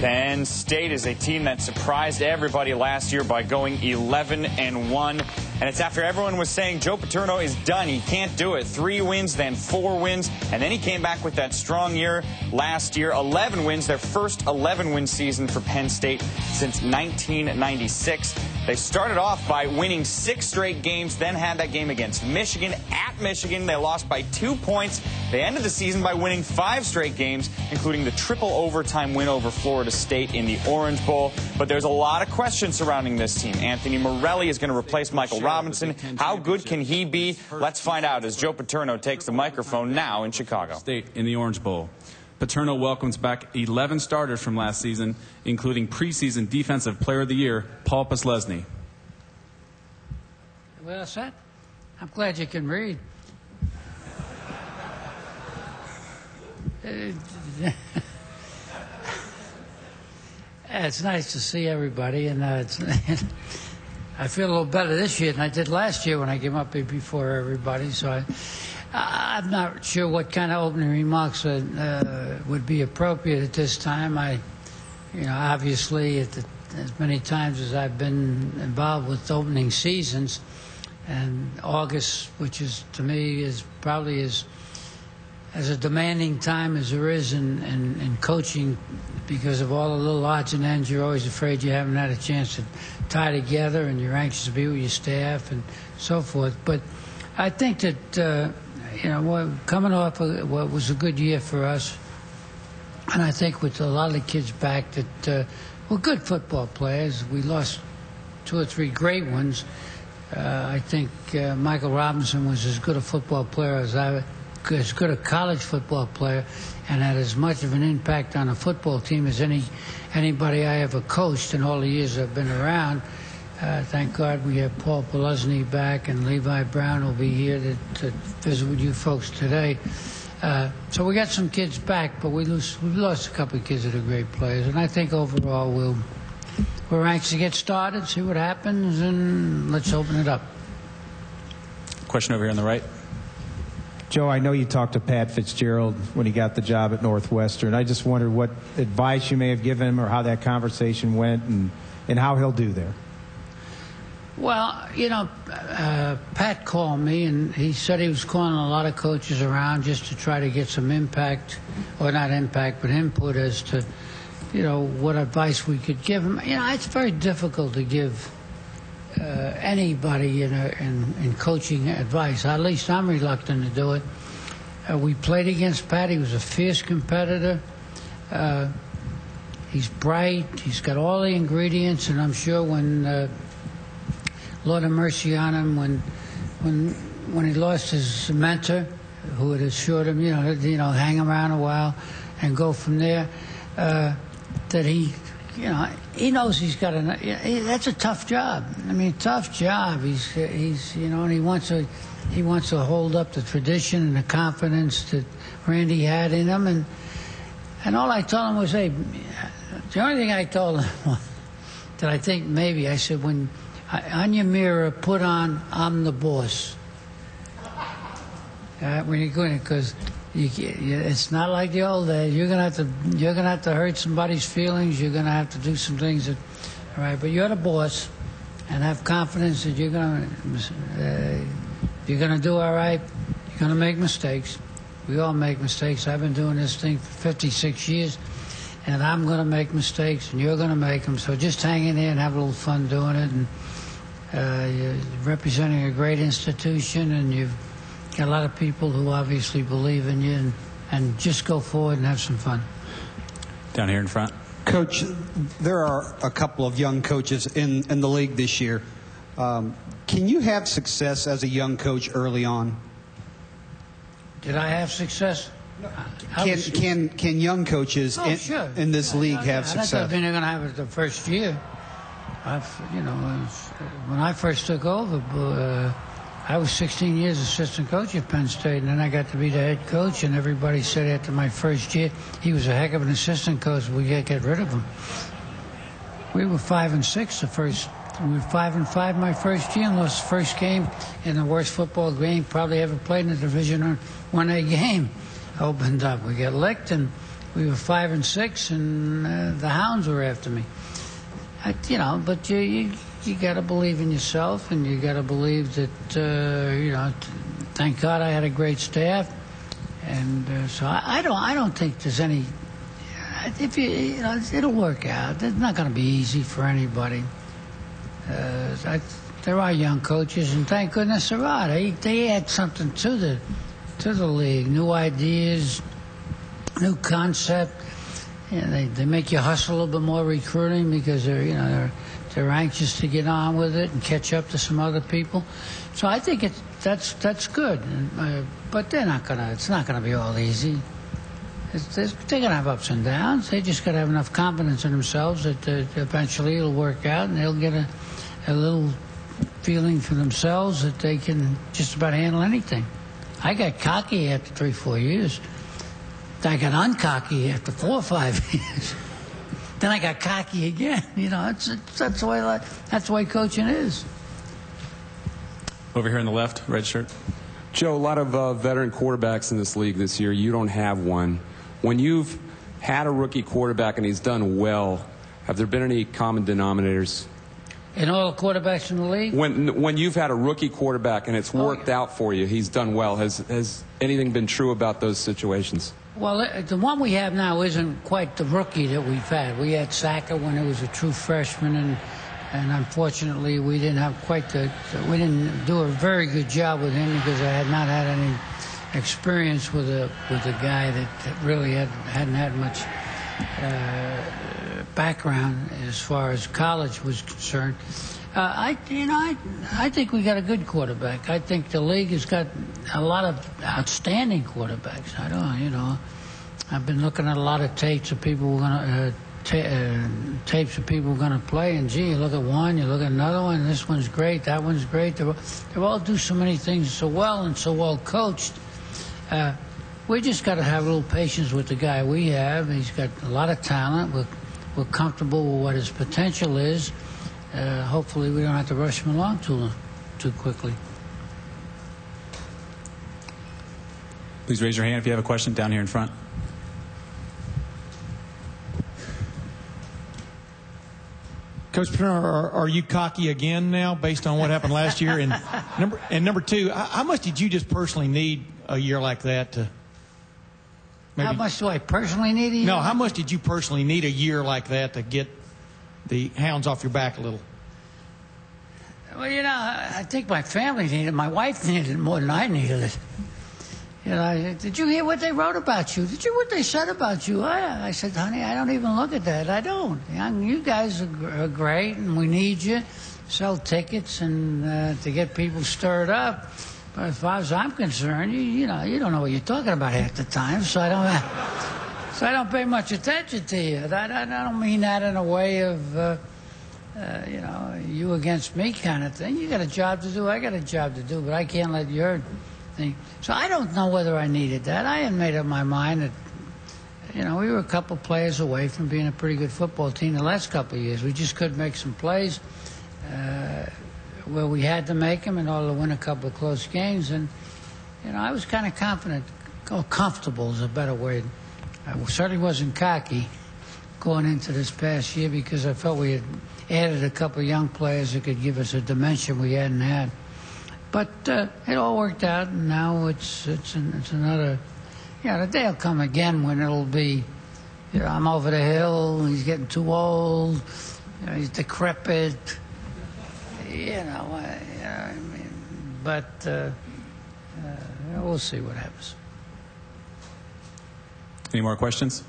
Penn State is a team that surprised everybody last year by going 11-1. And it's after everyone was saying Joe Paterno is done. He can't do it. 3 wins, then 4 wins. And then he came back with that strong year last year. 11 wins, their first 11-win season for Penn State since 1996. They started off by winning 6 straight games, then had that game against Michigan. At Michigan, they lost by 2 points. They ended the season by winning 5 straight games, including the triple overtime win over Florida State in the Orange Bowl. But there's a lot of questions surrounding this team. Anthony Morelli is going to replace Michael Robinson. How good can he be? Let's find out as Joe Paterno takes the microphone now in Chicago. State in the Orange Bowl. Paterno welcomes back 11 starters from last season, including preseason Defensive Player of the Year, Paul Posluszny. Well said. I'm glad you can read. It's nice to see everybody, and I feel a little better this year than I did last year when I came up here before everybody. So I'm not sure what kind of opening remarks would be appropriate at this time. Obviously, as many times as I've been involved with opening seasons, and August, which is to me is probably as a demanding time as there is in coaching, because of all the little odds and ends, you're always afraid you haven't had a chance to tie together, and you're anxious to be with your staff and so forth. But I think that coming off of what was a good year for us, and I think with a lot of the kids back that were good football players. We lost 2 or 3 great ones. I think Michael Robinson was as good a football player as good a college football player, and had as much of an impact on a football team as anybody I ever coached in all the years I've been around. Thank God we have Paul Posluszny back, and Levi Brown will be here to visit with you folks today. So we got some kids back, but we've lost a couple of kids that are great players, and I think overall we're anxious to get started, see what happens, and let's open it up. Question over here on the right. Joe, I know you talked to Pat Fitzgerald when he got the job at Northwestern. I just wondered what advice you may have given him, or how that conversation went, and how he'll do there. Well, Pat called me, and he said he was calling a lot of coaches around just to try to get some impact, or not impact, but input as to, what advice we could give him. It's very difficult to give anybody in coaching advice. At least I'm reluctant to do it. We played against Pat. He was a fierce competitor. He's bright. He's got all the ingredients, and I'm sure when Lord have mercy on him, when he lost his mentor, who had assured him, hang around a while and go from there, that he knows he's got that's a tough job. Tough job. He's and he wants to hold up the tradition and the confidence that Randy had in him, and all I told him was, hey, the only thing I told him that I think maybe I said, when on your mirror, put on "I'm the boss." When you're going, because it's not like the old days. You're gonna have to hurt somebody's feelings. You're gonna have to do some things that, all right. But you're the boss, and have confidence that you're gonna do all right. You're gonna make mistakes. We all make mistakes. I've been doing this thing for 56 years, and I'm gonna make mistakes, and you're gonna make them. So just hang in there and have a little fun doing it. And you're representing a great institution, and you've got a lot of people who obviously believe in you, and just go forward and have some fun. Down here in front. Coach, there are a couple of young coaches in the league this year. Can you have success as a young coach early on? Did I have success? Can young coaches in this league have success? That doesn't mean they're going to have it the first year. When I first took over, I was 16 years assistant coach at Penn State, and then I got to be the head coach, and everybody said after my first year, he was a heck of an assistant coach, we got to get rid of him. We were 5-6 we were 5-5 my first year, and lost the first game in the worst football game probably ever played in a Division 1A game. Opened up. We got licked, and we were 5 and 6, and the Hounds were after me. But you got to believe in yourself, and you got to believe that thank God I had a great staff, and so I don't think there's any. If it'll work out. It's not going to be easy for anybody. There are young coaches, and thank goodness there are. They add something to the league, new ideas, new concept. They make you hustle a little bit more recruiting because they're anxious to get on with it and catch up to some other people. So I think that's good. But they're not gonna. It's not gonna be all easy. They're going to have ups and downs. They just got to have enough confidence in themselves that eventually it'll work out, and they'll get a little feeling for themselves that they can just about handle anything. I got cocky after 3-4 years. I got uncocky after 4 or 5 years. Then I got cocky again. That's the way coaching is. Over here on the left, red shirt. Joe, a lot of veteran quarterbacks in this league this year. You don't have one. When you've had a rookie quarterback and he's done well, have there been any common denominators? In all the quarterbacks in the league? When you've had a rookie quarterback and it's worked out for you, he's done well, has anything been true about those situations? Well, the one we have now isn't quite the rookie that we've had. We had Saka when he was a true freshman, and unfortunately we didn't do a very good job with him because I had not had any experience with a guy that really hadn't had much background as far as college was concerned. I think we got a good quarterback. I think the league has got a lot of outstanding quarterbacks. I've been looking at a lot of tapes of people tapes of people going to play, and gee, you look at one, you look at another one, this one's great, that one's great. They all do so many things so well and so well coached. We just got to have a little patience with the guy we have. He's got a lot of talent. We're comfortable with what his potential is. Hopefully we don't have to rush him along too quickly. Please raise your hand if you have a question down here in front. Coach Paterno, are you cocky again now based on what happened last year? And number two, how much did you just personally need a year like that to maybe... How much do I personally need a year? No, how much did you personally need a year like that to get the Hounds off your back a little? Well, I think my family needed it. My wife needed it more than I needed it. Did you hear what they wrote about you? Did you what they said about you? I said, honey, I don't even look at that. I don't. You guys are great, and we need you. Sell tickets and to get people stirred up. But as far as I'm concerned, you don't know what you're talking about half the time, so I don't pay much attention to you. I don't mean that in a way of you against me kind of thing. You got a job to do. I got a job to do, but I can't let your thing. So I don't know whether I needed that. I had made up my mind that, we were a couple players away from being a pretty good football team the last couple of years. We just couldn't make some plays where we had to make them in order to win a couple of close games. And, I was kind of confident, comfortable is a better word. I certainly wasn't cocky going into this past year because I felt we had added a couple of young players that could give us a dimension we hadn't had. But it all worked out, and now it's another. The day will come again when it'll be. I'm over the hill. He's getting too old. He's decrepit. But we'll see what happens. Any more questions?